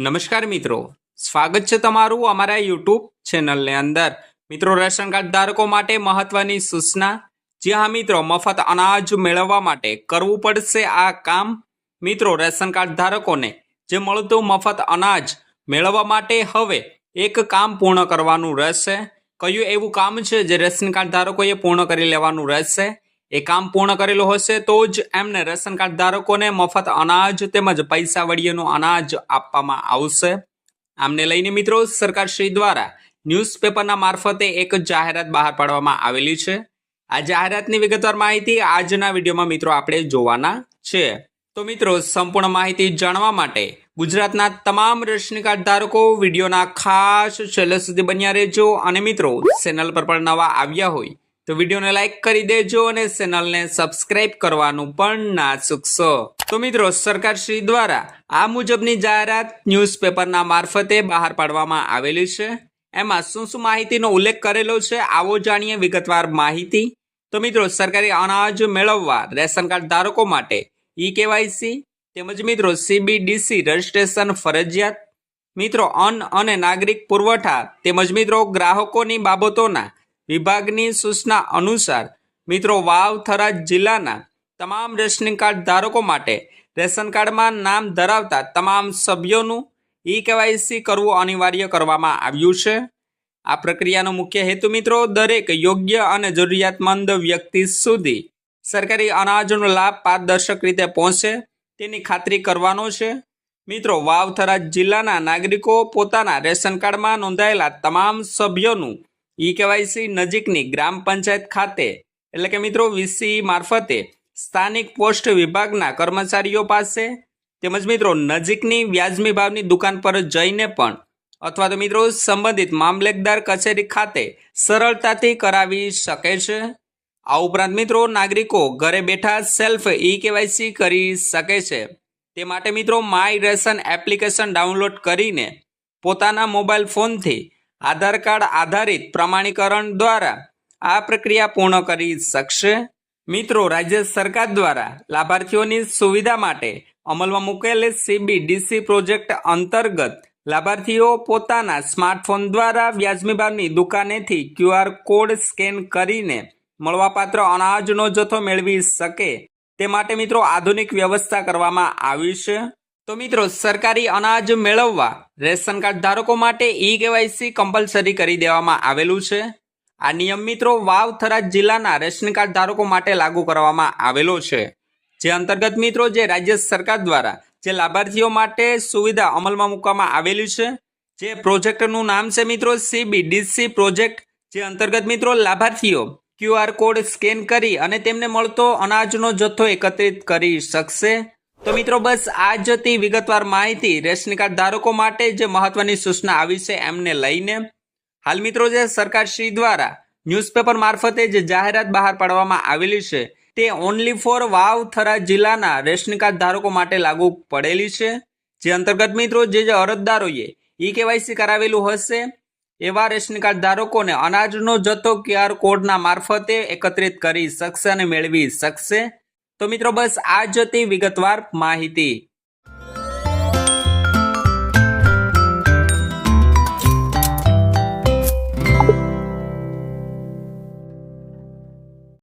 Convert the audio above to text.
નમસ્કાર મિત્રો, સ્વાગત છે તમારું અમારા યુટ્યુબ ચેનલને અંદર। મિત્રો, રેશન કાર્ડ ધારકો માટે મહત્વની સૂચના। જી હા મિત્રો, મફત અનાજ મેળવવા માટે કરવું પડશે આ કામ। મિત્રો, રેશન કાર્ડ ધારકોને જે મળતું મફત અનાજ મેળવવા માટે હવે એક કામ પૂર્ણ કરવાનું રહેશે। કયું એવું કામ છે જે રેશન કાર્ડ ધારકોએ પૂર્ણ કરી લેવાનું રહેશે? એ કામ પૂર્ણ કરેલું હશે તો જ એમને રેશન કાર્ડ ધારકોને મફત અનાજ તેમજ પૈસા વડિયેનું અનાજ આપવામાં આવશે। આમને લઈને મિત્રો સરકારશ્રી દ્વારા ન્યૂઝપેપરના મારફતે એક જાહેરાત બહાર પાડવામાં આવેલી છે। આ જાહેરાતની વિગતવાર માહિતી આજના વિડીયોમાં મિત્રો આપણે જોવાના છે। તો મિત્રો, સંપૂર્ણ માહિતી જાણવા માટે ગુજરાતના તમામ રેશન કાર્ડ ધારકો વિડીયોના ખાસ છેલ્લે સુધી બન્યા રહેજો। અને મિત્રો, ચેનલ પર પણ નવા આવ્યા હોય તો વિડીયોને લાઈક કરી દેજો અને ચેનલને સબસ્ક્રાઇબ કરવાનું પણ ના ચૂકશો। તો મિત્રો, સરકારશ્રી દ્વારા આ મુજબની જાહેરાત ન્યૂઝપેપરના મારફતે બહાર પાડવામાં આવેલી છે। એમાં શું શું માહિતીનો ઉલ્લેખ કરેલો છે આવો જાણીએ વિગતવાર માહિતી। તો મિત્રો, સરકારી અનાજ મેળવવા રેશન કાર્ડ ધારકો માટે ઈ-કેવાયસી તેમજ મિત્રો CBDC રજીસ્ટ્રેશન ફરજિયાત। મિત્રો, અન્ન અને નાગરિક પુરવઠા તેમજ મિત્રો ગ્રાહકોની બાબતોના વિભાગની સૂચના અનુસાર મિત્રો વાવ થરાદ જિલ્લાના તમામ રેશન કાર્ડ ધારકો માટે રેશન કાર્ડમાં નામ ધરાવતા તમામ સભ્યોનું ઈ-કેવાયસી કરવું અનિવાર્ય કરવામાં આવ્યું છે। આ પ્રક્રિયાનો મુખ્ય હેતુ મિત્રો દરેક યોગ્ય અને જરૂરિયાતમંદ વ્યક્તિ સુધી સરકારી અનાજનો લાભ પારદર્શક રીતે પહોંચે તેની ખાતરી કરવાનો છે। મિત્રો, વાવ થરાદ જિલ્લાના નાગરિકો પોતાના રેશન કાર્ડમાં નોંધાયેલા તમામ સભ્યોનું ઈ-કેવાયસી નજીકની ગ્રામ પંચાયત ખાતે એટલે કે મિત્રો VCE મારફતે સ્થાનિક પોસ્ટ વિભાગના કર્મચારીઓ પાસે તેમજ મિત્રો નજીકની વ્યાજબી ભાવની દુકાન પર જઈને પણ અથવા તો મિત્રો સંબંધિત મામલતદાર કચેરી ખાતે સરળતાથી કરાવી શકે છે। આ ઉપરાંત મિત્રો નાગરિકો ઘરે બેઠા સેલ્ફ ઈ-કેવાયસી કરી શકે છે। તે માટે મિત્રો માય રેશન એપ્લિકેશન ડાઉનલોડ કરીને પોતાના મોબાઈલ ફોનથી આધાર કાર્ડ આધારિત પ્રમાણીકરણ દ્વારા આ પ્રક્રિયા પૂર્ણ કરી શકશે। મિત્રો, રાજ્ય સરકાર દ્વારા લાભાર્થીઓની સુવિધા માટે અમલમાં મૂકેલ CBDC પ્રોજેક્ટ અંતર્ગત લાભાર્થીઓ પોતાના સ્માર્ટફોન દ્વારા વ્યાજબી ભાવની દુકાનેથી QR કોડ સ્કેન કરીને મળવાપાત્ર અનાજનો જથ્થો મેળવી શકે તે માટે મિત્રો આધુનિક વ્યવસ્થા કરવામાં આવી છે। તો મિત્રો, સરકારી અનાજ મેળવવા રેશન કાર્ડ ધારકો માટે ઈ-કેવાયસી કમ્પલસરી કરી દેવામાં આવેલું છે। આ નિયમ મિત્રો વાવ થરાદ જિલ્લાના રેશન કાર્ડ ધારકો માટે લાગુ કરવામાં આવેલો છે, જે અંતર્ગત મિત્રો જે રાજ્ય સરકાર દ્વારા જે લાભાર્થીઓ માટે સુવિધા અમલમાં મૂકવામાં આવેલી છે, જે પ્રોજેક્ટનું નામ છે મિત્રો CBDC પ્રોજેક્ટ, જે અંતર્ગત મિત્રો લાભાર્થીઓ QR કોડ સ્કેન કરી અને તેમને મળતો અનાજનો જથ્થો એકત્રિત કરી શકશે। તો મિત્રો, બસ આ જ હતી વિગતવાર માહિતી રેશન કાર્ડ ધારકો માટે જે મહત્વની સૂચના આવી છે એમને લઈને। હાલ મિત્રો, જે સરકારશ્રી દ્વારા ન્યૂઝપેપર મારફતે જે જાહેરાત બહાર પાડવામાં આવેલી છે તે ઓનલી ફોર વાવ થરાદ જિલ્લાના રેશન કાર્ડ ધારકો માટે લાગુ પડેલી છે, જે અંતર્ગત મિત્રો જે અરજદારોએ ઈ-કેવાયસી કરાવેલું હશે એવા રેશન કાર્ડ ધારકોને અનાજનો જથ્થો QR કોડના મારફતે એકત્રિત કરી શકશે અને મેળવી શકશે। તો મિત્રો, બસ આ જ હતી વિગતવાર માહિતી।